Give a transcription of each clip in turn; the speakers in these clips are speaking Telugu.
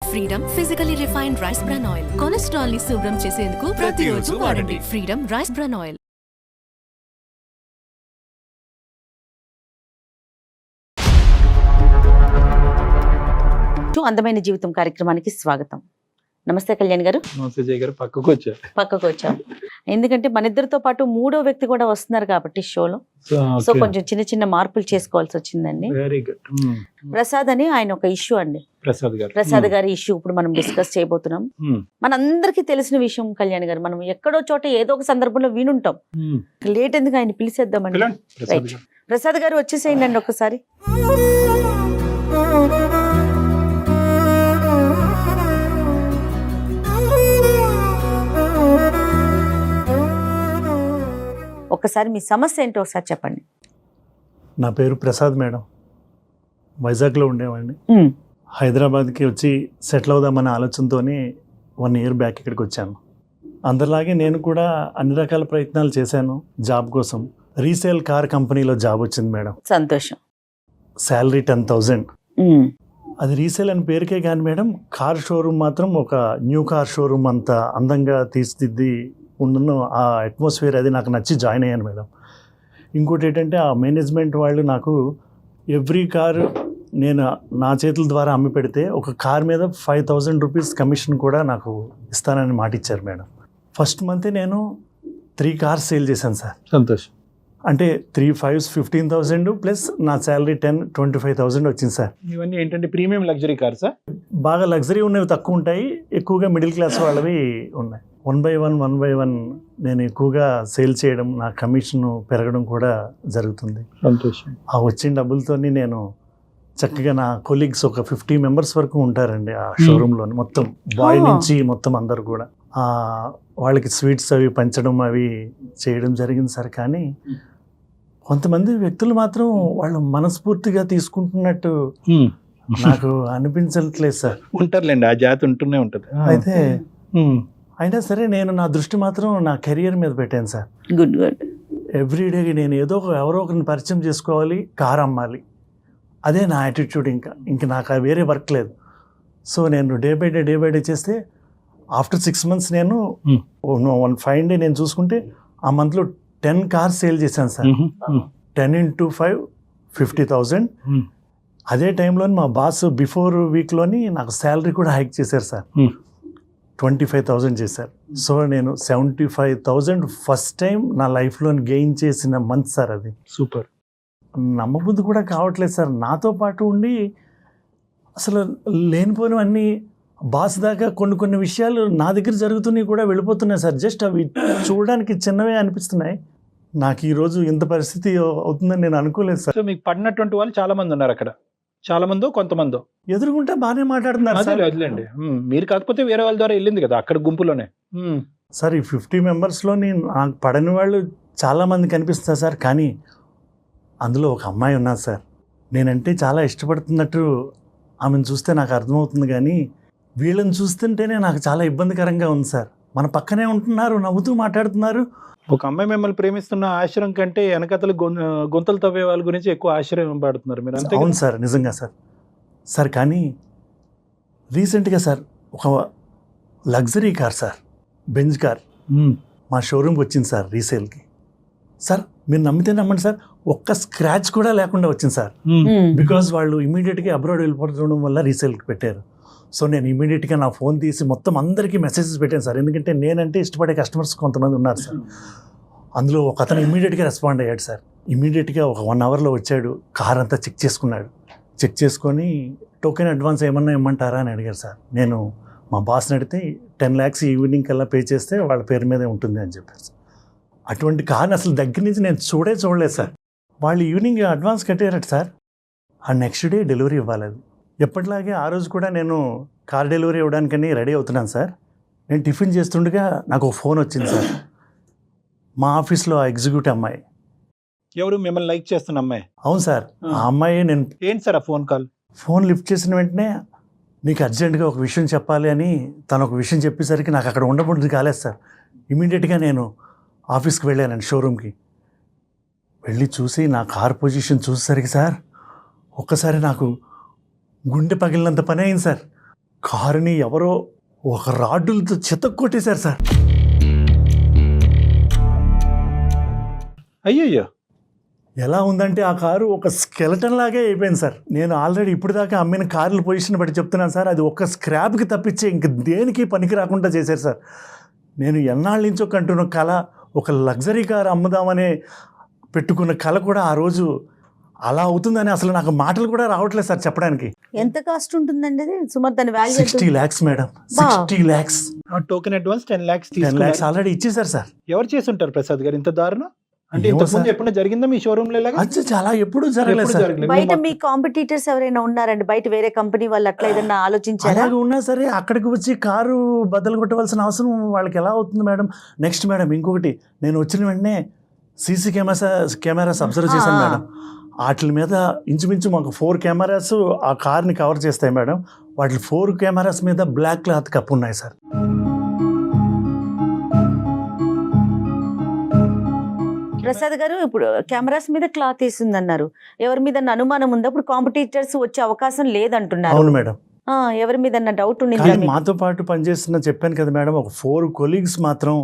Freedom physically refined rice bran oil cholesterol ని శుభ్రం చేసేందుకు ప్రతిరోజు వాడండి. Freedom rice bran oil. అందమైన జీవితం కార్యక్రమానికి స్వాగతం. నమస్తే కళ్యాణ్ గారు. నమస్తే జయ గారు. పక్కకు వచ్చాం ఎందుకంటే మన ఇద్దరితో పాటు మూడో వ్యక్తి కూడా వస్తున్నారు కాబట్టి షోలో, సో కొంచెం చిన్న చిన్న మార్పులు చేసుకోవాల్సి వచ్చిందండి. Very good. ప్రసాద్ అని ఆయన ఒక ఇష్యూ అండి, ప్రసాద్ గారి ఇష్యూ ఇప్పుడు మనం డిస్కస్ చేయబోతున్నాం. మనందరికీ తెలిసిన విషయం కళ్యాణ్ గారు, మనం ఎక్కడో చోట ఏదో ఒక సందర్భంలో వినుంటాం. లేట్ ఎందుకు, ఆయన పిలిచేద్దామండి. రైట్, ప్రసాద్ గారు వచ్చేసేయండి ఒకసారి. ఒకసారి మీ సమస్య ఏంటో ఒకసారి చెప్పండి. నా పేరు ప్రసాద్ మేడం. వైజాగ్లో ఉండేవాడిని. హైదరాబాద్కి వచ్చి సెటిల్ అవుదామనే ఆలోచనతో 1 year బ్యాక్ ఇక్కడికి వచ్చాను. అందరిలాగే నేను కూడా అన్ని రకాల ప్రయత్నాలు చేశాను జాబ్ కోసం. రీసేల్ కార్ కంపెనీలో జాబ్ వచ్చింది మేడం. సంతోషం. శాలరీ 10,000. అది రీసేల్ అని పేరుకే కానీ మేడం, కార్ షోరూమ్ మాత్రం ఒక న్యూ కార్ షోరూమ్ అంత అందంగా తీర్చిదిద్ది ఉండను. ఆ అట్మాస్ఫియర్ అది నాకు నచ్చి జాయిన్ అయ్యాను మేడం. ఇంకోటి ఏంటంటే ఆ మేనేజ్మెంట్ వాళ్ళు నాకు ఎవ్రీ కారు నేను నా చేతుల ద్వారా అమ్మి పెడితే ఒక కార్ మీద 5,000 రూపీస్ కమిషన్ కూడా నాకు ఇస్తానని మాట ఇచ్చారు మేడం. ఫస్ట్ మంతే నేను 3 cars సేల్ చేశాను సార్. సంతోషం. అంటే 3 5s 15,000 ప్లస్ నా శాలరీ 10-25,000 వచ్చింది సార్. ఇవన్నీ ఏంటంటే ప్రీమియం లగ్జరీ కార్ సార్. బాగా లగ్జరీ ఉన్నవి తక్కువ ఉంటాయి, ఎక్కువగా మిడిల్ క్లాస్ వాళ్ళవి ఉన్నాయి. 1 by 1 నేను ఎక్కువగా సేల్ చేయడం, నా కమిషన్ పెరగడం కూడా జరుగుతుంది. సంతోషం. ఆ వచ్చిన డబ్బులతో నేను చక్కగా నా కొలీగ్స్ ఒక 50 members వరకు ఉంటారండి ఆ షోరూంలో. మొత్తం బాయ్ నుంచి మొత్తం అందరు కూడా వాళ్ళకి స్వీట్స్ అవి పంచడం అవి చేయడం జరిగింది సార్. కానీ కొంతమంది వ్యక్తులు మాత్రం వాళ్ళు మనస్ఫూర్తిగా తీసుకుంటున్నట్టు నాకు అనిపించట్లేదు సార్. ఉంటారులేండి, ఆ జాతి ఉంటూనే ఉంటుంది. అయితే అయినా సరే నేను నా దృష్టి మాత్రం నా కెరియర్ మీద పెట్టాను సార్. Good good. ఎవ్రీడే నేను ఎవరో ఒకరిని పరిచయం చేసుకోవాలి, కార్ అమ్మాలి, అదే నా యాటిట్యూడ్. ఇంకా నాకు వేరే వర్క్ లేదు. సో నేను డే బై డే చేస్తే ఆఫ్టర్ 6 months నేను 1 fine day నేను చూసుకుంటే ఆ మంత్లో 10 cars సేల్ చేశాను సార్. 10 into 5 50,000. అదే టైంలో మా బాస్ బిఫోర్ వీక్లోని నాకు శాలరీ కూడా హైక్ చేశారు సార్. 25,000 చేశారు. సో నేను 75,000 ఫస్ట్ టైం నా లైఫ్లో గెయిన్ చేసిన మంత్ సార్ అది. సూపర్. నమ్మబుద్ధి కూడా కావట్లేదు సార్. నాతో పాటు ఉండి అసలు లేనిపోయినవన్నీ బాస్ దాకా కొన్ని విషయాలు నా దగ్గర జరుగుతున్నాయి కూడా వెళ్ళిపోతున్నాయి సార్. జస్ట్ అవి చూడడానికి చిన్నవే అనిపిస్తున్నాయి. నాకు ఈరోజు ఇంత పరిస్థితి అవుతుందని నేను అనుకోలేదు సార్. సో మీకు పడినటువంటి వాళ్ళు చాలా మంది ఉన్నారు అక్కడ, చాలా మందో కొంతమందో. ఎదురుకుంటే బాగానే మాట్లాడుతున్నారు సార్. వదిలేండి, మీరు కాకపోతే వేరే వాళ్ళ ద్వారా వెళ్ళింది కదా అక్కడ గుంపులోనే. సార్ ఈ 50 membersలో నాకు పడని వాళ్ళు చాలా మంది కనిపిస్తున్నారు సార్. కానీ అందులో ఒక అమ్మాయి ఉన్నారు సార్. నేనంటే చాలా ఇష్టపడుతున్నట్టు ఆమెను చూస్తే నాకు అర్థమవుతుంది. కానీ వీళ్ళని చూస్తుంటేనే నాకు చాలా ఇబ్బందికరంగా ఉంది సార్. మన పక్కనే ఉంటున్నారు, నవ్వుతూ మాట్లాడుతున్నారు. ఒక అమ్మాయి మిమ్మల్ని ప్రేమిస్తున్న ఆశ్చర్యం కంటే వెనకతలు గొంతలు తవ్వే వాళ్ళ గురించి ఎక్కువ ఆశ్చర్యం పడుతున్నారు మీరు. అంతే. అవును సార్, నిజంగా సార్. సార్ కానీ రీసెంట్గా సార్ ఒక luxury car sir, Benz car మా షోరూమ్కి వచ్చింది సార్ రీసేల్కి. సార్ మీరు నమ్మితే నమ్మండి సార్, ఒక్క స్క్రాచ్ కూడా లేకుండా వచ్చింది సార్. బికాజ్ వాళ్ళు ఇమీడియట్గా అబ్రాడ్ వెళ్ళిపోవడం వల్ల రీసేల్కి పెట్టారు. సో నేను ఇమీడియట్గా నా ఫోన్ తీసి మొత్తం అందరికీ మెసేజెస్ పెట్టాను సార్. ఎందుకంటే నేనంటే ఇష్టపడే కస్టమర్స్ కొంతమంది ఉన్నారు సార్. అందులో ఒక అతను ఇమీడియట్గా రెస్పాండ్ అయ్యాడు సార్. ఇమీడియట్గా ఒక 1 hourలో వచ్చాడు, కార్ అంతా చెక్ చేసుకున్నాడు. చెక్ చేసుకొని టోకెన్ అడ్వాన్స్ ఏమన్నా ఇమ్మంటారా అని అడిగారు సార్. నేను మా బాస్ని అడిగితే 10 lakhs ఈవినింగ్ కల్లా పే చేస్తే వాళ్ళ పేరు మీదే ఉంటుంది అని చెప్పారు సార్. అటువంటి కార్ని అసలు దగ్గర నుంచి నేను చూడలేదు సార్. వాళ్ళు ఈవినింగ్ అడ్వాన్స్ కట్టారట సార్. ఆ నెక్స్ట్ డే డెలివరీ ఇవ్వాలి. అది ఎప్పటిలాగే ఆ రోజు కూడా నేను కార్ డెలివరీ ఇవ్వడానికని రెడీ అవుతున్నాను సార్. నేను టిఫిన్ చేస్తుండగా నాకు ఒక ఫోన్ వచ్చింది సార్. మా ఆఫీస్లో ఎగ్జిక్యూటివ్ అమ్మాయి. ఎవరు మిమ్మల్ని లైక్ చేస్తున్న అమ్మాయి? అవును సార్. ఆ అమ్మాయి నేను ఏంటి సార్ ఆ ఫోన్ కాల్? ఫోన్ లిఫ్ట్ చేసిన వెంటనే నీకు అర్జెంటుగా ఒక విషయం చెప్పాలి అని తను ఒక విషయం చెప్పేసరికి నాకు అక్కడ ఉండబుద్ధి కాలేదు సార్. ఇమీడియట్గా నేను ఆఫీస్కి వెళ్ళానండి, షోరూమ్కి వెళ్ళి చూసి నా కార్ పొజిషన్ చూసేసరికి సార్ ఒక్కసారి నాకు గుండె పగిలినంత పని అయింది సార్. కారుని ఎవరో ఒక రాడ్డులతో చితక్కొట్టేశారు సార్. అయ్యయ్యో. ఎలా ఉందంటే ఆ కారు ఒక స్కెలటన్ లాగే అయిపోయింది సార్. నేను ఆల్రెడీ ఇప్పుడు దాకా అమ్మిన కార్ల పొజిషన్ బట్టి చెప్తున్నాను సార్, అది ఒక స్క్రాప్కి తప్పించి ఇంక దేనికి పనికి రాకుండా చేశారు సార్. నేను ఎన్నాళ్ళ నుంచో కంటున్న కళ, ఒక లగ్జరీ కారు అమ్ముదామనే పెట్టుకున్న కళ కూడా ఆ రోజు అలా అవుతుందని అసలు నాకు మాటలు కూడా రావట్లేదు సార్ చెప్పడానికి. ఎంత కాస్ట్ ఉంటుందండి అది సుమారు దాని value? 60 lakhs madam, 60 lakhs. Token advance 10 lakhs 10 lakhs already ఇచ్చేసారు సార్. ఎవరు చేసి ఉంటారు ప్రసాద్ గారు ఇంత దారుణం? అంటే ఏమో ఇంతకు ముందు సార్. ఎప్పుడైనా జరిగిందా మీ షోరూమ్ లో ఇలాగా? చాలా ఎప్పుడు జరగలేదు సార్. బయట మీ కాంపిటీటర్స్ ఎవరైనా ఉన్నారండి? బయట వేరే కంపెనీ వాళ్ళు అట్లా ఏదైనా ఆలోచించారా? అలాగే ఉన్నా సరే అక్కడికి వచ్చి కారు బద్దలు కొట్టవలసిన అవసరం వాళ్ళకి ఎలా అవుతుంది మేడం? నెక్స్ట్ మేడం ఇంకొకటి, నేను వచ్చిన వెంటనే సీసీ కెమెరాస్ అబ్జర్వ్ చేశాను మేడం. వాటి మీద ఇంచుమించు మాకు 4 కెమెరాస్ ఆ కార్ని కవర్ చేస్తాయి మేడం. వాటి 4 కెమెరాస్ మీద బ్లాక్ క్లాత్ కప్పు ఉన్నాయి సార్. ప్రసాద్ గారు, ఇప్పుడు కెమెరాస్ మీద క్లాత్ వేసింది అన్నారు, ఎవరి మీద అనుమానం ఉందా? ఇప్పుడు కాంపిటీటర్స్ వచ్చే అవకాశం లేదంటున్నారు. అవును మేడం. ఎవరి మీద డౌట్ కానీ ఉండింది? మాతో పాటు పనిచేస్తున్న చెప్పాను కదా మేడం, ఒక 4 కొలీగ్స్ మాత్రం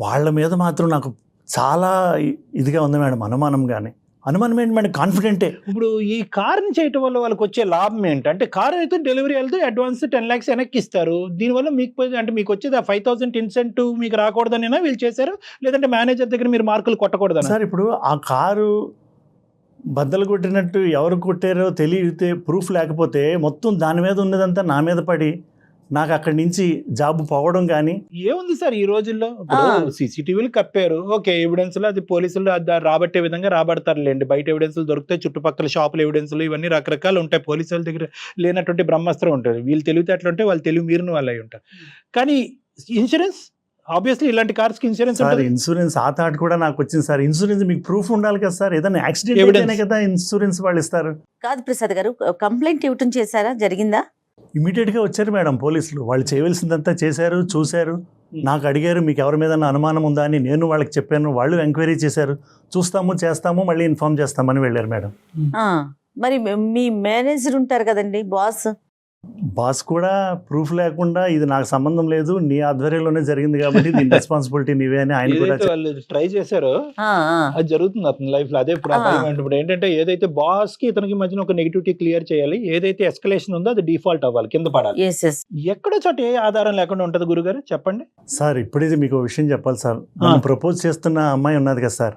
వాళ్ళ మీద మాత్రం నాకు చాలా ఇదిగా ఉంది మేడం, అనుమానం. కానీ అనుమానం ఏంటి మేడం, కాన్ఫిడెంటే. ఇప్పుడు ఈ కార్ని చేయటం వల్ల వాళ్ళకి వచ్చే లాభం ఏంటి? అంటే కార్ అయితే డెలివరీ వెళ్తే అడ్వాన్స్ 10 lakhs వెనక్కి ఇస్తారు. దీనివల్ల మీకు అంటే మీకు వచ్చేది 5,000 ఇన్సెంటివ్ మీకు రాకూడదనేనా వీళ్ళు చేశారు? లేదంటే మేనేజర్ దగ్గర మీరు మార్కులు కొట్టకూడదనా? సార్ ఇప్పుడు ఆ కారు బద్దలు కొట్టినట్టు ఎవరు కొట్టారో తెలియతే ప్రూఫ్ లేకపోతే మొత్తం దాని మీద ఉన్నదంతా నా మీద పడి నాకు అక్కడి నుంచి జాబ్ పోవడం. కానీ ఏముంది సార్ ఈ రోజుల్లో, సీసీటీవీలు కప్పారు, ఓకే, ఎవిడెన్స్ అది పోలీసులు రాబట్టే విధంగా రాబడతారులేండి. బయట ఎవిడెన్స్లు దొరుకుతాయి, చుట్టుపక్కల షాపుల ఎవిడెన్స్లు ఇవన్నీ రకరకాలు ఉంటాయి. పోలీసుల దగ్గర లేనటువంటి బ్రహ్మాస్త్రం ఉంటుంది. వీళ్ళు తెలివితేటలు ఉంటే వాళ్ళు తెలివి మీరిన వాళ్ళు అయి ఉంటారు. కానీ ఇన్సూరెన్స్ ఆబ్వియస్లీ ఇలాంటి కార్స్ కి ఇన్సూరెన్స్ సార్, ఇన్సూరెన్స్ ఆ థాట్ కూడా నాకు వచ్చింది సార్. ఇన్సూరెన్స్ మీకు ప్రూఫ్ ఉండాలి కదా సార్, ఏదైనా యాక్సిడెంట్ అయితేనే కదా ఇన్సూరెన్స్ వాళ్ళు ఇస్తారు. కాదు ప్రసాద్ గారు, కంప్లైంట్ ఇవ్వటం చేశారా? జరిగిందా? ఇమీడియట్ గా వచ్చారు మేడం పోలీసులు. వాళ్ళు చేయవలసిందంతా చేశారు, చూశారు, నాకు అడిగారు మీకు ఎవరి మీద అనుమానం ఉందా అని. నేను వాళ్ళకి చెప్పాను, వాళ్ళు ఎంక్వైరీ చేశారు, చూస్తాము చేస్తాము మళ్ళీ ఇన్ఫార్మ్ చేస్తామని వెళ్ళారు మేడం. మరి మీ మేనేజర్ ఉంటారు కదండి, బాస్ కూడా ప్రూఫ్ లేకుండా ఇది నాకు సంబంధం లేదు, నీ ఆధ్వర్యంలోనే జరిగింది కాబట్టి దీని రెస్పాన్సిబిలిటీ నీవే అని ఆయన కూడా వాళ్ళు ట్రై చేశారో అది జరుగుతుంది అతని లైఫ్ లో. అదే ఇప్పుడు ఏంటంటే ఏదైతే బాస్ కి ఇతనికి మధ్యన ఒక నెగిటివిటీ క్లియర్ చేయాలి, ఏదైతే ఎస్కలేషన్ ఉందో అది డిఫాల్ట్ అవ్వాలి, కింద పడాలి. ఎక్కడో చోట ఏ ఆధారం లేకుండా ఉంటది గురుగారు చెప్పండి. సార్ ఇప్పుడైతే మీకు విషయం చెప్పాలి సార్. నన్ను ప్రపోజ్ చేస్తున్న అమ్మాయి ఉన్నది కదా సార్,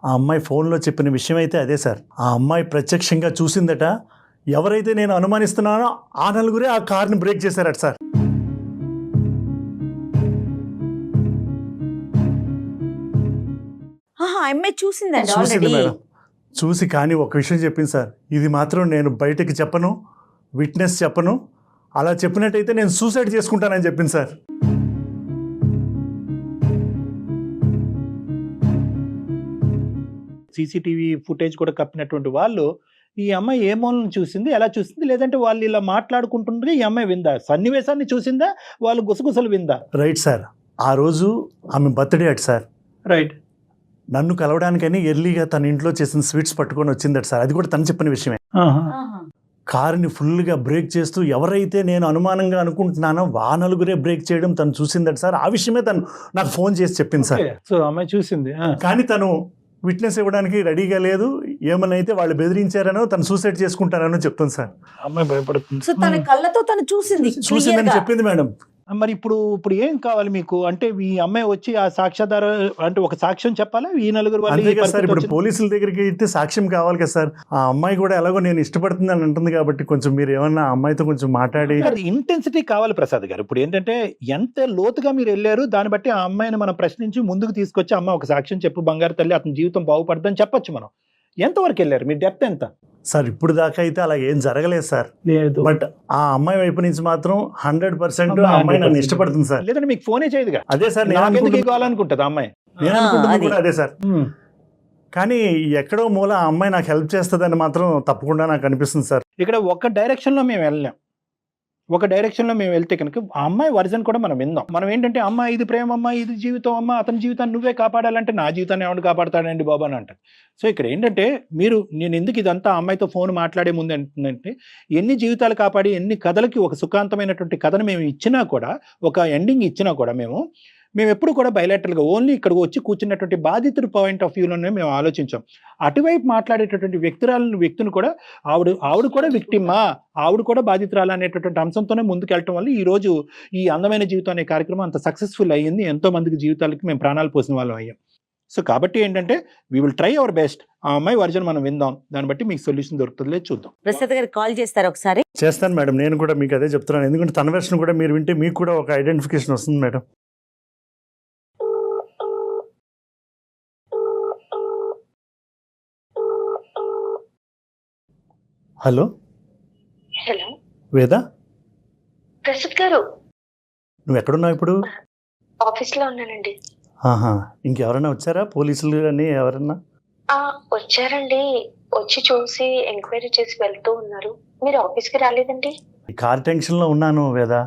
ఆ అమ్మాయి ఫోన్లో చెప్పిన విషయం అయితే అదే సార్. ఆ అమ్మాయి ప్రత్యక్షంగా చూసిందట. ఎవరైతే నేను అనుమానిస్తున్నానో ఆ నలుగురే ఆ కార్ని బ్రేక్ చేశారట సార్. చూసింది మేడం, చూసి కానీ ఒక విషయం చెప్పింది సార్, ఇది మాత్రం నేను బయటకి చెప్పను, విట్నెస్ చెప్పను, అలా చెప్పినట్టయితే నేను సూసైడ్ చేసుకుంటానని చెప్పింది సార్. సీసీటీవీ ఫుటేజ్ కూడా కప్పినటువంటి వాళ్ళు ఈ అమ్మాయి ఏ మూలను చూసింది, ఎలా చూసింది, లేదంటే వాళ్ళు ఇలా మాట్లాడుకుంటుండగా ఈ అమ్మాయి విందా, సన్నివేశాన్ని చూసిందా, వాళ్ళు గుసగుసలు విందా? రైట్ సార్, ఆ రోజు ఆమె బర్త్డే అట్ సార్. రైట్. నన్ను కలవడానికని ఎర్లీగా తన ఇంట్లో చేసిన స్వీట్స్ పట్టుకొని వచ్చిందట సార్. అది కూడా తను చెప్పిన విషయమే. కారుని ఫుల్గా బ్రేక్ చేస్తూ ఎవరైతే నేను అనుమానంగా అనుకుంటున్నానో ఆ నలుగురే బ్రేక్ చేయడం తను చూసిందట సార్. ఆ విషయమే తను నాకు ఫోన్ చేసి చెప్పింది సార్. సో అమ్మాయి చూసింది, కానీ తను విట్నెస్ ఇవ్వడానికి రెడీగా లేదు. ఏమనైతే వాళ్ళు బెదిరించారనో తను సూసైడ్ చేసుకుంటారనో చెప్తుంది సార్. అమ్మాయి భయపడుతుంది. సో తన కళ్ళతో తను చూసిందని చెప్పింది మేడం. మరి ఇప్పుడు ఏం కావాలి మీకు? అంటే ఈ అమ్మాయి వచ్చి ఆ సాక్ష్యాధార అంటే ఒక సాక్ష్యం చెప్పాలా ఈ నలుగురు వాళ్ళు? సార్ ఇప్పుడు పోలీసుల దగ్గరికి అయితే సాక్ష్యం కావాలి కదా సార్. ఆ అమ్మాయి కూడా ఎలాగో నేను ఇష్టపడుతుందని అంటుంది కాబట్టి కొంచెం మీరు ఏమన్నా అమ్మాయితో కొంచెం మాట్లాడి. ఇంటెన్సిటీ కావాలి ప్రసాద్ గారు. ఇప్పుడు ఏంటంటే ఎంత లోతుగా మీరు వెళ్ళారు దాన్ని బట్టి ఆ అమ్మాయిని మనం ప్రశ్నించి ముందుకు తీసుకొచ్చి అమ్మాయి ఒక సాక్ష్యం చెప్పు బంగారు తల్లి, అతని జీవితం బాగుపడదని చెప్పొచ్చు మనం. ఎంతవరకు వెళ్ళారు, మీ డెప్త్ ఎంత? సార్ ఇప్పుడు దాకా అయితే అలా ఏం జరగలేదు సార్. బట్ ఆ అమ్మాయి వైపు నుంచి మాత్రం 100% ఆ అమ్మాయి నన్ను ఇష్టపడుతుంది సార్. లేదంటే మీకు ఫోనే చేయదుగా. అదే సార్ కావాలనుకుంటుంది అమ్మాయి. నేను అనుకుంటుంది కూడా అదే సార్. కానీ ఎక్కడో మూల ఆ అమ్మాయి నాకు హెల్ప్ చేస్తుందని మాత్రం తప్పకుండా నాకు అనిపిస్తుంది సార్. ఇక్కడ ఒక డైరెక్షన్ లో మేము వెళ్ళాం, ఒక డైరెక్షన్ లో మేము వెళ్తే కనుక ఆ అమ్మాయి వర్జన్ కూడా మనం విందాం. మనం ఏంటంటే అమ్మ ఇది ప్రేమ, అమ్మ ఇది జీవితం, అమ్మ అతని జీవితాన్ని నువ్వే కాపాడాలంటే నా జీవితాన్ని ఎవరు కాపాడతాడండి బాబా అని అంటారు. సో ఇక్కడ ఏంటంటే నేను ఎందుకు ఇదంతా అమ్మాయితో ఫోన్ మాట్లాడే ముందు ఏంటంటే ఎన్ని జీవితాలు కాపాడి ఎన్ని కథలకి ఒక సుఖాంతమైనటువంటి కథను మేము ఇచ్చినా కూడా, ఒక ఎండింగ్ ఇచ్చినా కూడా మేము ఎప్పుడు కూడా బయలాటరల్గా ఓన్లీ ఇక్కడికి వచ్చి కూర్చున్నటువంటి బాధితుడి పాయింట్ ఆఫ్ వ్యూలోనే మేము ఆలోచించాం. అటువైపు మాట్లాడేటటువంటి వ్యక్తిని కూడా ఆవిడ కూడా విక్టిమా, ఆవిడ కూడా బాధితురాలు అనేటటువంటి అంశంతోనే ముందుకెళ్ళటం వల్ల ఈరోజు ఈ అందమైన జీవితం అనే కార్యక్రమం అంత సక్సెస్ఫుల్ అయ్యింది. ఎంతో మందికి జీవితాలకి మేము ప్రాణాలు పోసిన వాళ్ళం అయ్యాం. సో కాబట్టి ఏంటంటే we will try our best. ఆ అమ్మాయి వర్జన్ మనం విందాం, దాన్ని బట్టి మీకు సొల్యూషన్ దొరుకుతుందిలే చూద్దాం. ప్రసాద్ గారు కాల్ చేస్తారు ఒకసారి. చేస్తాను మేడం, నేను కూడా మీకు అదే చెప్తున్నాను. ఎందుకంటే తన వెర్షన్ కూడా మీరు వింటే మీకు కూడా ఒక ఐడెంటిఫికేషన్ వస్తుంది మేడం. హలో హలో వేద, ప్రసాద్ గారు, నువ్వు ఎక్కడున్నావు ఇప్పుడు? ఆఫీస్ లో ఉన్నానండి. ఆహా, ఇంకెవరైనా వచ్చారా? పోలీసులు అని ఎవరన్నా? వచ్చారండి, వచ్చి చూసి ఎంక్వైరీ చేసి వెళ్తూ ఉన్నారు. మీరు ఆఫీస్ కి రాలేదండి? కార్ టెన్షన్లో ఉన్నాను వేద.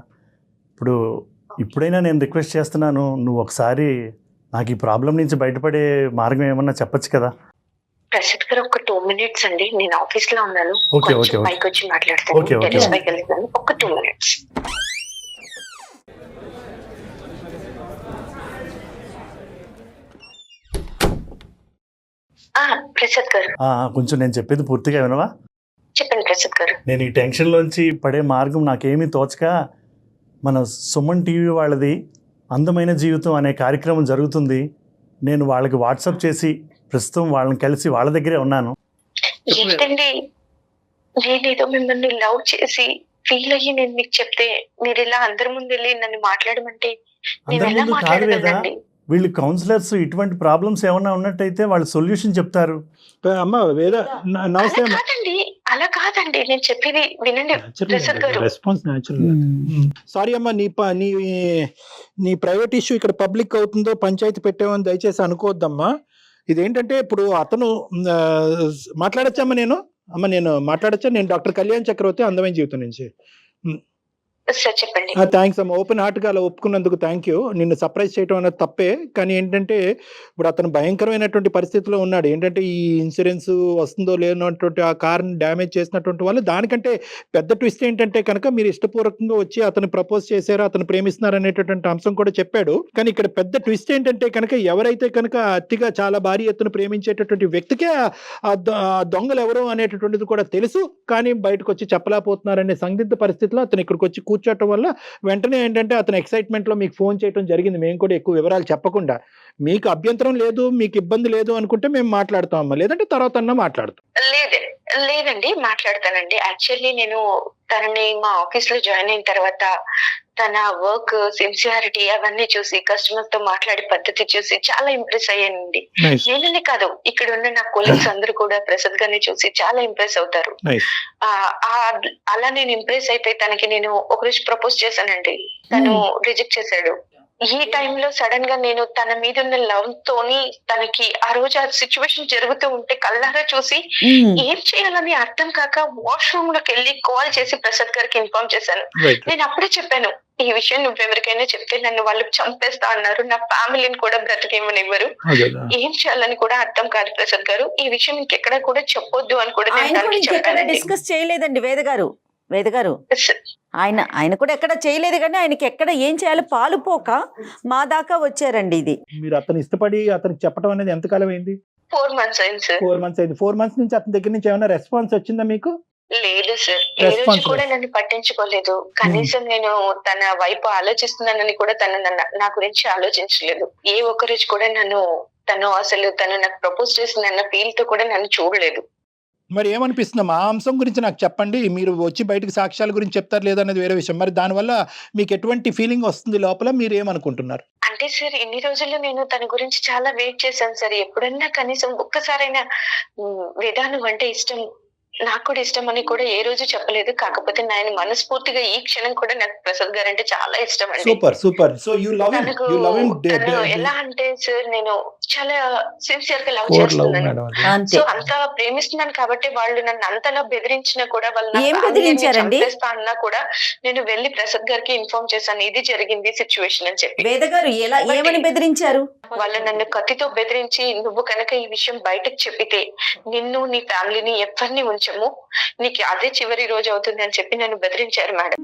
ఇప్పుడైనా నేను రిక్వెస్ట్ చేస్తున్నాను, నువ్వు ఒకసారి నాకు ఈ ప్రాబ్లం నుంచి బయటపడే మార్గం ఏమన్నా చెప్పచ్చు కదా? ప్రసాద్ గారు, ఒక 2 minutes అండి, నేను ఆఫీస్ లో ఉన్నాను. ఓకే, ఓకే, కొంచెం ఓకే. పైకి వచ్చి మాట్లాడతాను. Okay, okay. టెర్రస్ పైకి వెళ్తాను. ఒక 2 minutes. ప్రసాద్ గారు, కొంచెం నేను చెప్పేది పూర్తిగా వినవా? చెప్పండి ప్రసాద్ గారు. నేను ఈ టెన్షన్లోంచి పడే మార్గం నాకేమీ తోచక, మన సుమన్ టీవీ వాళ్ళది అందమైన జీవితం అనే కార్యక్రమం జరుగుతుంది. నేను వాళ్ళకి వాట్సాప్ చేసి ప్రస్తుతం వాళ్ళని కలిసి వాళ్ళ దగ్గరే ఉన్నాను. ఏంటండి, నేనేదో మిమ్మల్ని లవ్ చేసి ఫీల్ అయ్యి నేను మీకు చెప్తే మీరు ఇలా అందరి ముందు వెళ్ళి నన్ను మాట్లాడమంటే నేను అందరి ఎలా ముందు కాదు కదా, మాట్లాడగలండి? వీళ్ళు కౌన్సిలర్స్. ఇటువంటి ప్రాబ్లమ్స్ ఏమన్నా ఉన్నట్టయితే వాళ్ళు సొల్యూషన్ చెప్తారు. అమ్మ వేద, నమస్తే అలా అమ్మ. కాదండి, అలా కాదండి, నేను చెప్పేది వినండి ప్రసాద్ గారు. Response natural. సారీ అమ్మా, నీ ప్రైవేట్ ఇష్యూ ఇక్కడ పబ్లిక్ అవుతుందో పంచాయతీ పెట్టామని దయచేసి అనుకోవద్దమ్మా. ఇదేంటంటే ఇప్పుడు అతను మాట్లాడచ్చమ్మా, నేను మాట్లాడచ్చా? నేను డాక్టర్ కళ్యాణ్ చక్రవర్తి, అందమైన జీవితం నుంచి. సార్ చెప్పండి. థ్యాంక్స్ అమ్మ, ఓపెన్ హార్ట్గా అలా ఒప్పుకున్నందుకు థ్యాంక్ యూ. నిన్ను సర్ప్రైజ్ చేయడం అనేది తప్పే, కానీ ఏంటంటే ఇప్పుడు అతను భయంకరమైనటువంటి పరిస్థితిలో ఉన్నాడు. ఏంటంటే ఈ ఇన్సూరెన్స్ వస్తుందో లేనటువంటి ఆ కార్ని డ్యామేజ్ చేసినటువంటి వాళ్ళు. దానికంటే పెద్ద ట్విస్ట్ ఏంటంటే కనుక మీరు ఇష్టపూర్వకంగా వచ్చి అతను ప్రపోజ్ చేశారు, అతను ప్రేమిస్తున్నారు అనేటటువంటి అంశం కూడా చెప్పాడు. కానీ ఇక్కడ పెద్ద ట్విస్ట్ ఏంటంటే కనుక ఎవరైతే కనుక అతిగా చాలా భారీ ఎత్తున ప్రేమించేటటువంటి వ్యక్తికే ఆ దొంగలు ఎవరు అనేటటువంటిది కూడా తెలుసు, కానీ బయటకు వచ్చి చెప్పలేకపోతున్నారనే సందిగ్ధ పరిస్థితిలో అతను ఇక్కడికి వచ్చి కూర్చోవటం వల్ల వెంటనే ఏంటంటే అతను ఎక్సైట్మెంట్ లో మీకు ఫోన్ చేయడం జరిగింది. మేము కూడా ఎక్కువ వివరాలు చెప్పకుండా, మీకు అభ్యంతరం లేదు, మీకు ఇబ్బంది లేదు అనుకుంటే మేము మాట్లాడతామమ్మా, లేదంటే తర్వాత అన్నా మాట్లాడతాం. లేదండి, మాట్లాడతానండి. యాక్చువల్లీ నేను తనని మా ఆఫీస్ లో జాయిన్ అయిన తర్వాత తన వర్క్ సిన్సియారిటీ అవన్నీ చూసి, కస్టమర్స్ తో మాట్లాడే పద్ధతి చూసి చాలా ఇంప్రెస్ అయ్యానండి. నేననే కాదు, ఇక్కడ ఉన్న నా కొలీగ్స్ అందరూ కూడా ప్రసాద్ గారిని చూసి చాలా ఇంప్రెస్ అవుతారు. అలా నేను ఇంప్రెస్ అయిపోయి తనకి నేను ఒకరోజు ప్రపోజ్ చేశానండి. తను రిజెక్ట్ చేశాడు. ఈ టైంలో సడన్ గా నేను తన మీద ఉన్న లవ్ తోని తనకి ఆ రోజు ఆ సిచ్యువేషన్ జరుగుతూ ఉంటే కళ్ళారా చూసి ఏం చేయాలని అర్థం కాక వాష్రూమ్ లోకి వెళ్ళి కాల్ చేసి ప్రసాద్ గారికి ఇన్ఫార్మ్ చేశాను. నేను అప్పుడే చెప్పాను, ఈ విషయం నువ్వెవరికైనా చెప్తే నన్ను వాళ్ళు చంపేస్తా అన్నారు, నా ఫ్యామిలీని కూడా బ్రతికేమనివ్వరు, ఏం చేయాలని కూడా అర్థం కాదు ప్రసాద్ గారు, ఈ విషయం ఇంకెక్కడ కూడా చెప్పొద్దు అని కూడా నేను చెప్పాను. డిస్కస్ చేయలేదండి వేద గారు, ఆయన కూడా ఎక్కడ చేయలేదు, కానీ ఆయనకి ఎక్కడ ఏం చేయాలో పాలుపోక మా దాకా వచ్చారండి. ఇది మీరు అతను ఇష్టపడి అతనికి చెప్పడం అనేది ఎంతకాలం అయింది? 4 months అయింది సార్. 4 months అయింది. 4 months నుంచి అతని దగ్గర నుంచి ఏమైనా రెస్పాన్స్ వచ్చిందా మీకు? లేదు సార్, ఏ రోజు కూడా నన్ను పట్టించుకోలేదు. కనీసం నేను తన వైపు ఆలోచిస్తున్నానని కూడా తను నా గురించి ఆలోచించలేదు. ఏ ఒక్క రోజు కూడా తను నాకు ప్రపోజ్ చేసిందన్న ఫీల్ తో కూడా నన్ను చూడలేదు. మరి ఏమనిపిస్తుందమ్మా ఆ అంశం గురించి నాకు చెప్పండి. మీరు వచ్చి బయటకు సాక్ష్యాల గురించి చెప్తారు లేదనేది వేరే విషయం. మరి దానివల్ల మీకు ఎటువంటి ఫీలింగ్ వస్తుంది లోపల, మీరు ఏమనుకుంటున్నారు? అంటే సార్, ఇన్ని రోజుల్లో నేను తన గురించి చాలా వెయిట్ చేశాను సార్. ఎప్పుడన్నా కనీసం ఒక్కసారైనా వేదాను అంటే ఇష్టం, నాకు కూడా ఇష్టం అని కూడా ఏ రోజు చెప్పలేదు. కాకపోతే నేను మనస్ఫూర్తిగా ఈ క్షణం కూడా నాకు ప్రసాద్ గారు అంటే చాలా ఇష్టం అండి. Super. So you love him. ఎలా అంటే సార్, నేను చాలా సిన్సియర్ గా లవ్ Core love చేస్తున్నాను. మేడం అది. అంతే. సో అంత ప్రేమిస్తున్నాను కాబట్టి వాళ్ళు నన్ను అంతలా బెదిరించినా కూడా వాళ్ళు నా ఏం family ని బెదిరించారండి? చంపేస్తా అన్నా కూడా నేను వెళ్ళి ప్రసాద్ గారికి ఇన్ఫార్మ్ చేశాను, ఇది జరిగింది సిచ్యువేషన్ అని చెప్పి. వేద గారు ఎలా ఏమని బెదిరించారు? వాళ్ళు నన్ను కత్తితో బెదిరించి, నువ్వు కనుక ఈ విషయం బయటకు చెప్పితే నిన్ను నీ ఫ్యామిలీని ఎవరిని ఉంచము, నీకు అదే చివరి రోజు అవుతుంది అని చెప్పి నన్ను బెదిరించారు మేడం.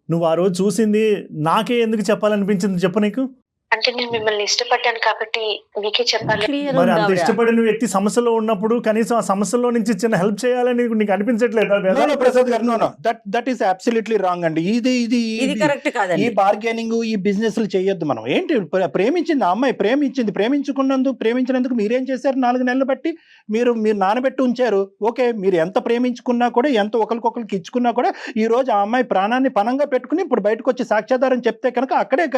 నువ్వు ఆ రోజు చూసింది నాకే ఎందుకు చెప్పాలనిపించింది చెప్పు నీకు? అంటే నేను మిమ్మల్ని ఇష్టపడ్డాను కాబట్టి మీకే చెప్పాలి. Clear మరి ఉంది అంత ఆవిడ. ఇష్టపడిన వ్యక్తి సమస్యలో ఉన్నప్పుడు కనీసం ఆ సమస్యలో నుంచి చిన్న హెల్ప్ చేయాలని నీకు అనిపించట్లేదా? No, no, ప్రసాద్ గారు, know that is absolutely wrong అండి. ఇది కరెక్ట్ ఈ కాదండి. బార్గెనింగ్, ఈ బిజినెస్లు చేయొద్దు మనం. ఏంటి ప్రేమించింది ఆ అమ్మాయి, ప్రేమించినందుకు మీరేం చేశారు? 4 నెలలు బట్టి మీరు నానబెట్టి ఉంచారు. ఓకే, మీరు ఎంత ప్రేమించుకున్నా కూడా, ఎంత ఒకరికొకరికి ఇచ్చుకున్నా కూడా, ఈ రోజు ఆ అమ్మాయి ప్రాణాన్ని పణంగా పెట్టుకుని ఇప్పుడు బయటకు వచ్చి సాక్ష్యాధారం చెప్తే కనుక అక్కడే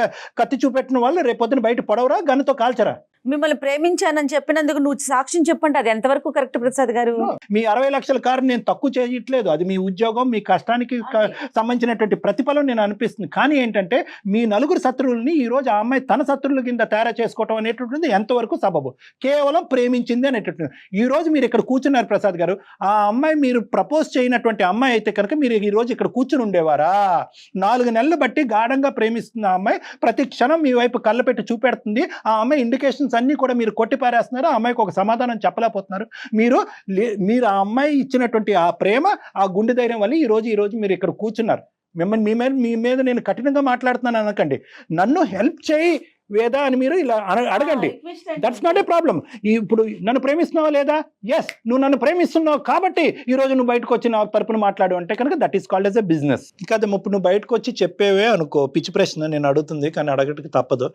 కత్తి చూపెట్టిన వాళ్ళు రేపొద్దున బయట పడవరా, గన్నుతో కాల్చరా? మిమ్మల్ని ప్రేమించానని చెప్పినందుకు నువ్వు సాక్ష్యం చెప్పండి, అది ఎంతవరకు కరెక్ట్ ప్రసాద్ గారు? మీ 60 లక్షల కారు నేను తక్కువ చేయట్లేదు. అది మీ ఉద్యోగం, మీ కష్టానికి సంబంధించినటువంటి ప్రతిఫలం నేను అనిపిస్తుంది. కానీ ఏంటంటే మీ నలుగురు శత్రువుల్ని ఈ రోజు ఆ అమ్మాయి తన శత్రువుల కింద తయారు చేసుకోవడం అనేటువంటిది ఎంతవరకు సబబు? కేవలం ప్రేమించింది అనేటటువంటి. ఈ రోజు మీరు ఇక్కడ కూర్చున్నారు ప్రసాద్ గారు, ఆ అమ్మాయి మీరు ప్రపోజ్ చేయనటువంటి అమ్మాయి అయితే కనుక మీరు ఈ రోజు ఇక్కడ కూర్చుని ఉండేవారా? 4 నెలలు బట్టి గాఢంగా ప్రేమిస్తున్న ఆ అమ్మాయి ప్రతి క్షణం మీ వైపు కళ్ళ పెట్టి చూపెడుతుంది. ఆ అమ్మాయి ఇండికేషన్స్ అన్ని కూడా మీరు కొట్టిపారేస్తున్నారు. ఆ అమ్మాయికి ఒక సమాధానం చెప్పలేకపోతున్నారు. మీరు ఆ అమ్మాయి ఇచ్చినటువంటి ఆ ప్రేమ, ఆ గుండె ధైర్యం వల్ల ఈ రోజు మీరు ఇక్కడ కూర్చున్నారు. మీ మీద నేను కఠినంగా మాట్లాడుతున్నాను అనకండి. నన్ను హెల్ప్ చేయి వేదా అని మీరు ఇలా అడగండి. That's not a problem. ఇప్పుడు నన్ను ప్రేమిస్తున్నావా లేదా? ఎస్, నువ్వు నన్ను ప్రేమిస్తున్నావు కాబట్టి ఈ రోజు నువ్వు బయటకు వచ్చి నా తరపున మాట్లాడు అంటే కనుక that is called as a business. ఇంకా ఇప్పుడు నువ్వు బయటకు వచ్చి చెప్పేవే అనుకో, పిచ్చి ప్రశ్న నేను అడుగుతుంది కానీ అడగడానికి తప్పదు.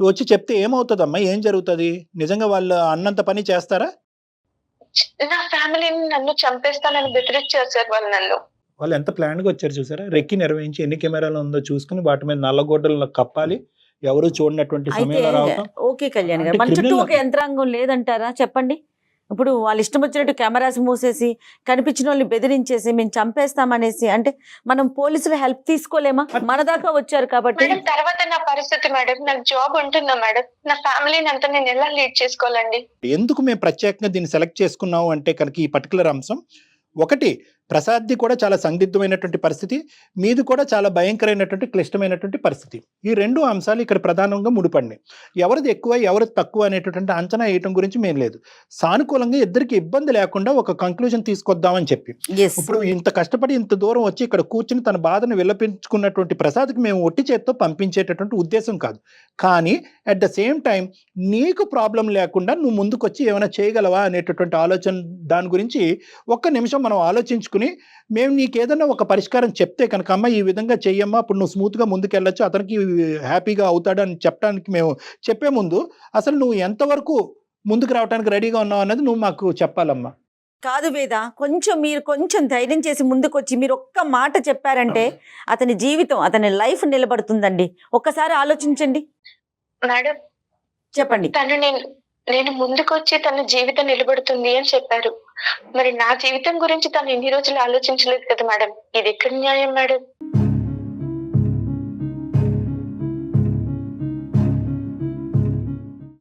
వచ్చి చెప్తే ఏమవుతుందమ్మా? ఏం జరుగుతుంది? నిజంగా వాళ్ళు అన్నంత పని చేస్తారా? నా ఫ్యామిలీని నన్ను చంపేస్తానని బెదిరించారు సార్ వాళ్ళు. వాళ్ళు ఎంత ప్లాన్గా వచ్చారు చూసారా? రెక్కి నిర్వహించి ఎన్ని కెమెరాలు ఉందో చూసుకుని వాటి మీద నల్లగొడ్డలు కప్పాలి, ఎవరు చూడనటువంటి సమయంలో రావటం. ఓకే కళ్యాణ్ గారు, మన చుట్టూ ఒక యంత్రాంగం లేదంటారా? చెప్పండి. ఇప్పుడు వాళ్ళు ఇష్టం వచ్చినట్టు కెమెరాస్ మూసేసి కనిపించిన వాళ్ళని బెదిరించేసి మేము చంపేస్తామనేసి అంటే మనం పోలీసుల హెల్ప్ తీసుకోలేమా? మన దాకా వచ్చారు కాబట్టి. మేడం తర్వాత నా పరిస్థితి మేడం, నాకు జాబ్ ఉంటుందా మేడం? నా ఫ్యామిలీని అంతా నేను ఎలా లీడ్ చేసుకోవాలండి? ఎందుకు మేము ప్రత్యేకంగా దీన్ని సెలెక్ట్ చేసుకున్నాము అంటే కనుక ఈ పర్టికులర్ అంశం ఒకటి, ప్రసాద్ది కూడా చాలా సందిగ్ధమైనటువంటి పరిస్థితి, మీది కూడా చాలా భయంకరమైనటువంటి క్లిష్టమైనటువంటి పరిస్థితి. ఈ 2 అంశాలు ఇక్కడ ప్రధానంగా ముడిపడినాయి. ఎవరిది ఎక్కువ ఎవరిది తక్కువ అనేటటువంటి అంచనా వేయటం గురించి మేము లేదు. సానుకూలంగా ఇద్దరికి ఇబ్బంది లేకుండా ఒక కంక్లూజన్ తీసుకొద్దామని చెప్పి ఇప్పుడు ఇంత కష్టపడి ఇంత దూరం వచ్చి ఇక్కడ కూర్చుని తన బాధను విలపించుకున్నటువంటి ప్రసాద్కి మేము ఒట్టి చేత్తో పంపించేటటువంటి ఉద్దేశం కాదు. కానీ అట్ ద సేమ్ టైం నీకు ప్రాబ్లం లేకుండా నువ్వు ముందుకు వచ్చి ఏమైనా చేయగలవా అనేటటువంటి ఆలోచన, దాని గురించి ఒక్క నిమిషం మనం ఆలోచించుకుని మేము నీకు ఏదైనా ఒక పరిష్కారం చెప్తే కనుక అమ్మ ఈ విధంగా చెయ్యమ్మా, అప్పుడు నువ్వు స్మూత్గా ముందుకెళ్ళచ్చు, అతనికి హ్యాపీగా అవుతాడని చెప్పడానికి మేము చెప్పే ముందు అసలు నువ్వు ఎంతవరకు ముందుకు రావడానికి రెడీగా ఉన్నావు అన్నది నువ్వు మాకు చెప్పాలమ్మా. కాదు వేద, మీరు కొంచెం ధైర్యం చేసి ముందుకు వచ్చి మీరు ఒక్క మాట చెప్పారంటే అతని జీవితం, అతని లైఫ్ నిలబడుతుందండి. ఒక్కసారి ఆలోచించండి మేడం. చెప్పండి. నేను ముందుకు వచ్చి తన జీవితం నిలబడుతుంది అని చెప్పారు. మరి నా జీవితం గురించి తను ఎన్ని రోజులు ఆలోచించలేదు కదా మేడం. ఇది ఎక్కడ న్యాయం మేడం?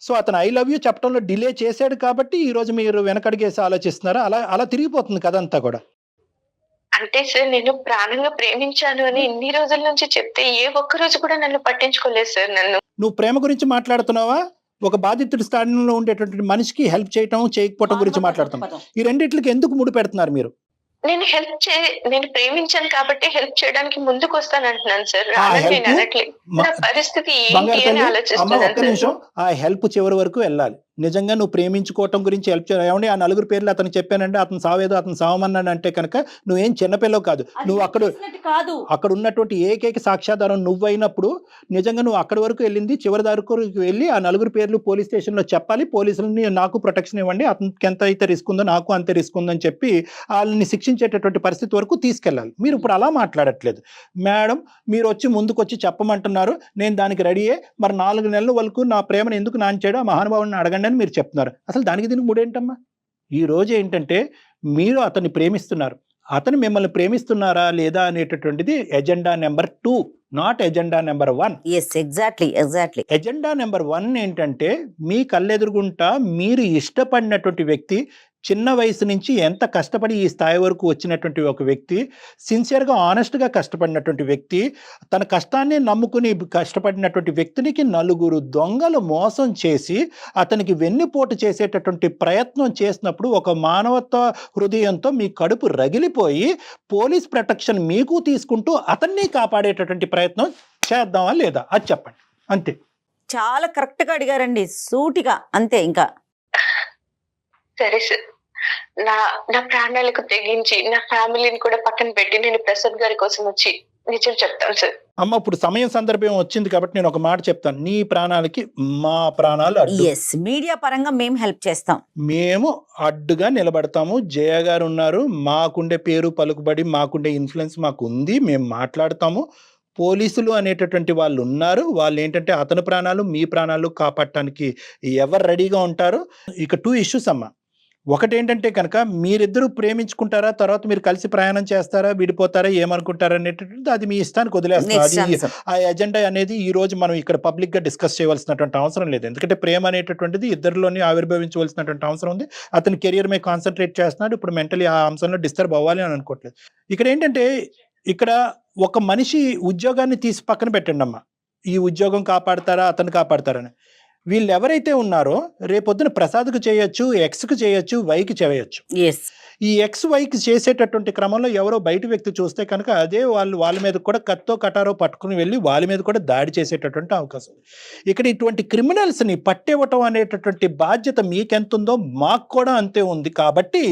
సో అతను ఐ లవ్ యూ చెప్పడంలో డిలే చేశాడు కాబట్టి ఈ రోజు మీరు వెనకడిగేసి ఆలోచిస్తున్నారా? అలా తిరిగిపోతుంది కదంతా కూడా. అంటే సార్, నేను ప్రాణంగా ప్రేమించాను అని ఇన్ని రోజుల నుంచి చెప్తే ఏ ఒక్క రోజు కూడా నన్ను పట్టించుకోలేదు సార్. నువ్వు ప్రేమ గురించి మాట్లాడుతున్నావా? ఒక బాధితుడి స్థానంలో ఉండేటటువంటి మనిషికి హెల్ప్ చేయటం చేయకపోవటం గురించి మాట్లాడుతున్నాం. ఈ రెండిట్లకి ఎందుకు ముడి పెడుతున్నారు మీరు? నేను ప్రేమించాను కాబట్టి హెల్ప్ చేయడానికి ముందుకు వస్తానంటున్నాను సార్. నా పరిస్థితి ఏంటి అని ఆలోచిస్తున్నాను. ఆ హెల్ప్ చివరి వరకు వెళ్ళాలి. నిజంగా నువ్వు ప్రేమించుకోవటం గురించి హెల్ప్ చేయాలి. ఏమంటే ఆ 4 పేర్లు అతను చెప్పానంటే అతను సావేదో అతను సావమన్నాడు అంటే కనుక నువ్వేం చిన్నపిల్లవు కాదు. నువ్వు అక్కడ ఉన్నటువంటి ఏకైక సాక్ష్యాధారం నువ్వైనప్పుడు నిజంగా నువ్వు అక్కడి వరకు వెళ్ళింది, చివరి వరకు వెళ్ళి ఆ 4 పేర్లు పోలీస్ స్టేషన్లో చెప్పాలి. పోలీసులని నాకు ప్రొటెక్షన్ ఇవ్వండి, అతనికి ఎంత అయితే రిస్క్ ఉందో నాకు అంతే రిస్క్ ఉందని చెప్పి వాళ్ళని శిక్షించేటటువంటి పరిస్థితి వరకు తీసుకెళ్ళాలి. మీరు ఇప్పుడు అలా మాట్లాడట్లేదు మేడం. మీరు వచ్చి ముందుకు వచ్చి చెప్పమంటున్నారు, నేను దానికి రెడీయే. మరి 4 నెలల వరకు నా ప్రేమను ఎందుకు నాంచాడో మహానుభావుని అడగండి అని మీరు చెప్తున్నారు. అసలు దానికి దీనికి ముడేంటమ్మా? ఈ రోజు ఏంటంటే మీరు అతన్ని ప్రేమిస్తున్నారు, అతను మిమ్మల్ని ప్రేమిస్తున్నారా లేదా అనేటటువంటిది agenda number 2, not agenda number 1. Yes, exactly. Agenda number 1 ఏంటంటే, మీ కళ్ళెదురుగుంటా మీరు ఇష్టపడినటువంటి వ్యక్తి, చిన్న వయసు నుంచి ఎంత కష్టపడి ఈ స్థాయి వరకు వచ్చినటువంటి ఒక వ్యక్తి, సిన్సియర్గా ఆనెస్ట్గా కష్టపడినటువంటి వ్యక్తి, తన కష్టాన్ని నమ్ముకుని కష్టపడినటువంటి వ్యక్తినికి 4 దొంగలు మోసం చేసి అతనికి వెన్నుపోటు చేసేటటువంటి ప్రయత్నం చేసినప్పుడు ఒక మానవత్వ హృదయంతో మీ కడుపు రగిలిపోయి పోలీస్ ప్రొటెక్షన్ మీకు తీసుకుంటూ అతన్ని కాపాడేటటువంటి ప్రయత్నం చేద్దామా లేదా, అది చెప్పండి. అంతే. చాలా కరెక్ట్ గా అడిగారండి, సూటిగా, అంతే. ఇంకా సరే సార్, నా ప్రాణాలకు తెగించి నా ఫ్యామిలీని కూడా పక్కన పెట్టి నేను ప్రసాద్ గారి కోసం వచ్చి నిజం చెప్తాను సార్. అమ్మ, ఇప్పుడు సమయం సందర్భం వచ్చింది కాబట్టి నేను ఒక మాట చెప్తాను. నీ ప్రాణాలకి మా ప్రాణాలు అడ్డు. ఎస్, మీడియా పరంగా మేము హెల్ప్ చేస్తాం, మేము అడ్డుగా నిలబడతాము. జయ గారు ఉన్నారు, మాకుండే పేరు పలుకుబడి, మాకుండే ఇన్ఫ్లుయెన్స్ మాకు ఉంది, మేము మాట్లాడతాము. పోలీసులు అనేటటువంటి వాళ్ళు ఉన్నారు, వాళ్ళు ఏంటంటే అతని ప్రాణాలు మీ ప్రాణాలు కాపాడటానికి ఎవరు రెడీగా ఉంటారు. ఇక 2 ఇష్యూస్ అమ్మ. ఒకటి ఏంటంటే కనుక, మీరిద్దరూ ప్రేమించుకుంటారా, తర్వాత మీరు కలిసి ప్రయాణం చేస్తారా, విడిపోతారా, ఏమనుకుంటారా అనేటటువంటిది అది మీ ఇష్టానికి వదిలేస్తారు. అది ఆ ఎజెండా అనేది ఈ రోజు మనం ఇక్కడ పబ్లిక్ గా డిస్కస్ చేయవలసినటువంటి అవసరం లేదు. ఎందుకంటే ప్రేమ అనేటటువంటిది ఇద్దరిలోని ఆవిర్భవించవలసినటువంటి అవసరం ఉంది. అతని కెరియర్ మీద కాన్సన్ట్రేట్ చేస్తున్నాడు, ఇప్పుడు మెంటలీ ఆ అంశంలో డిస్టర్బ్ అవ్వాలి అని అనుకోవట్లేదు. ఇక్కడ ఏంటంటే, ఇక్కడ ఒక మనిషి ఉద్యోగాన్ని తీసి పక్కన పెట్టండి అమ్మ, ఈ ఉద్యోగం కాపాడతారా అతను కాపాడతారని. వీళ్ళు ఎవరైతే ఉన్నారో రేపొద్దున ప్రసాద్కు చేయొచ్చు, ఎక్స్కు చేయొచ్చు, వైకి చేయొచ్చు. ఈ ఎక్స్ వైకి చేసేటటువంటి క్రమంలో ఎవరో బయట వ్యక్తి చూస్తే కనుక అదే వాళ్ళ మీద కూడా కత్తో కటారో పట్టుకుని వెళ్ళి వాళ్ళ మీద కూడా దాడి చేసేటటువంటి అవకాశం ఉంది. ఇక్కడ ఇటువంటి క్రిమినల్స్ని పట్టివ్వటం అనేటటువంటి బాధ్యత మీకెంతుందో మాకు కూడా అంతే ఉంది. కాబట్టి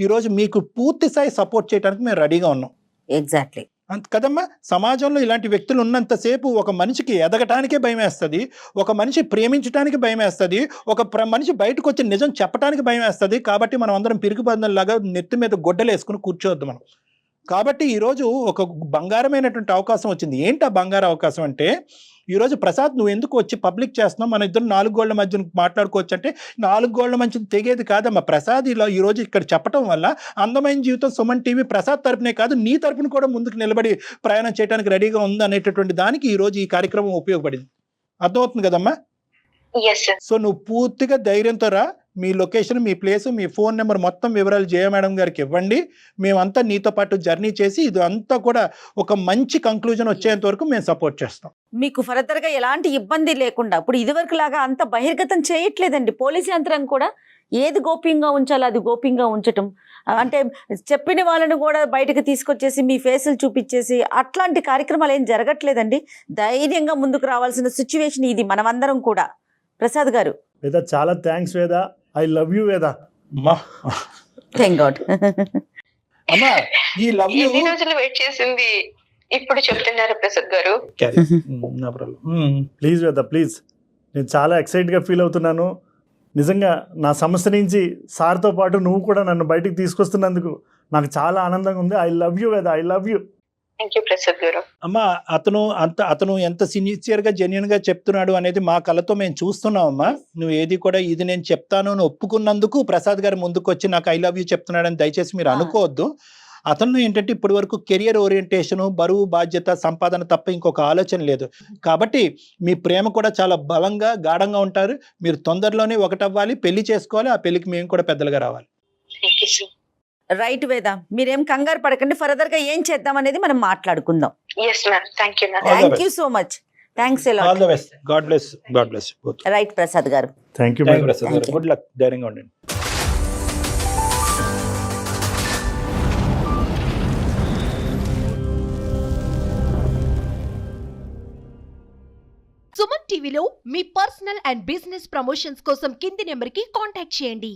ఈరోజు మీకు పూర్తి స్థాయి సపోర్ట్ చేయడానికి మేము రెడీగా ఉన్నాం. ఎగ్జాక్ట్లీ అంత కదమ్మా. సమాజంలో ఇలాంటి వ్యక్తులు ఉన్నంతసేపు ఒక మనిషికి ఎదగటానికే భయం వేస్తుంది, ఒక మనిషి ప్రేమించడానికి భయం వేస్తుంది, ఒక మనిషి బయటకు వచ్చి నిజం చెప్పడానికి భయం వేస్తుంది. కాబట్టి మనం అందరం పిరిగిబందులాగా నెత్తి మీద గొడ్డలు వేసుకుని కూర్చోవద్దు మనం. కాబట్టి ఈరోజు ఒక బంగారమైనటువంటి అవకాశం వచ్చింది. ఏంటి ఆ బంగారు అవకాశం అంటే, ఈరోజు ప్రసాద్ నువ్వు ఎందుకు వచ్చి పబ్లిక్ చేస్తున్నావు, మన ఇద్దరు 4 గోళ్ల మధ్య మాట్లాడుకోవచ్చు అంటే 4 గోళ్ల మధ్య తెగేది కాదమ్మా. ప్రసాద్ ఇలా ఈరోజు ఇక్కడ చెప్పడం వల్ల అందమైన జీవితం సుమన్ టీవీ ప్రసాద్ తరపునే కాదు నీ తరపున కూడా ముందుకు నిలబడి ప్రయాణం చేయడానికి రెడీగా ఉంది అనేటటువంటి దానికి ఈరోజు ఈ కార్యక్రమం ఉపయోగపడింది. అర్థమవుతుంది కదమ్మా? సో నువ్వు పూర్తిగా ధైర్యంతో రా, మీ లొకేషన్, మీ ప్లేస్, మీ ఫోన్ నెంబర్ మొత్తం వివరాలు జయ మేడం గారికి ఇవ్వండి. మేమంతా నీతో పాటు జర్నీ చేసి ఇది అంతా కూడా ఒక మంచి కంక్లూజన్ వచ్చేంత వరకు మేము సపోర్ట్ చేస్తాం. మీకు ఫర్దర్ గా ఎలాంటి ఇబ్బంది లేకుండా ఇప్పుడు ఇదివరకు లాగా అంత బహిర్గతం చేయట్లేదండి. పోలీసు యంత్రం కూడా ఏది గోప్యంగా ఉంచాలో అది గోప్యంగా ఉంచటం, అంటే చెప్పిన వాళ్ళని కూడా బయటకు తీసుకొచ్చేసి మీ ఫేసులు చూపించేసి అట్లాంటి కార్యక్రమాలు ఏం జరగట్లేదండి. ధైర్యంగా ముందుకు రావాల్సిన సిచ్యువేషన్ ఇది మనమందరం కూడా. ప్రసాద్ గారు, వేద చాలా థ్యాంక్స్ వేద, ఐ లవ్ యూ వేద. Thank God. అమ్మా, ఈ లవ్ యూ ఎన్ని రోజులు వెయిట్ చేసింది ఇప్పుడు చెప్తున్నారు ప్రసాద్ గారు. ప్లీజ్ వేద ప్లీజ్, నేను చాలా ఎక్సైట్గా ఫీల్ అవుతున్నాను. నిజంగా నా సమస్య నుంచి సార్తో పాటు నువ్వు కూడా నన్ను బయటికి తీసుకొస్తున్నందుకు నాకు చాలా ఆనందంగా ఉంది. ఐ లవ్ యూ వేద, ఐ లవ్ యూ. ప్రసాద్ గారు, అమ్మా, అతను ఎంత సిన్సియర్ గా జెన్యున్ గా చెప్తున్నాడు అనేది మా కళ్ళతో మేము చూస్తున్నాం అమ్మా. నువ్వు ఏది కూడా ఇది నేను చెప్తాను అని ఒప్పుకున్నందుకు ప్రసాద్ గారు ముందుకు వచ్చి నాకు ఐ లవ్ యూ చెప్తున్నాడని దయచేసి మీరు అనుకోవద్దు. అతను ఏంటంటే ఇప్పటి వరకు కెరియర్ ఓరియంటేషన్, బరువు, బాధ్యత, సంపాదన తప్ప ఇంకొక ఆలోచన లేదు. కాబట్టి మీ ప్రేమ కూడా చాలా బలంగా గాఢంగా ఉంటారు. మీరు తొందరలోనే ఒకటవ్వాలి, పెళ్లి చేసుకోవాలి. ఆ పెళ్లికి మేము కూడా పెద్దలుగా రావాలి. రైట్ వేద, మీరేం కంగారు పడకండి. ఫర్దర్ గా ఏం చేద్దాం అనేది మనం మాట్లాడుకుందాం. Thank you so much. Thanks a lot. All the best. God bless. God bless. Right Prasad గారు. థ్యాంక్ యూ ప్రసాద్ గారు. Good luck. ధైర్యంగా ఉండండి. సుమన్ టీవీలో మీ పర్సనల్ అండ్ బిజినెస్ ప్రమోషన్స్ కోసం కింది నెంబర్కి కాంటాక్ట్ చేయండి.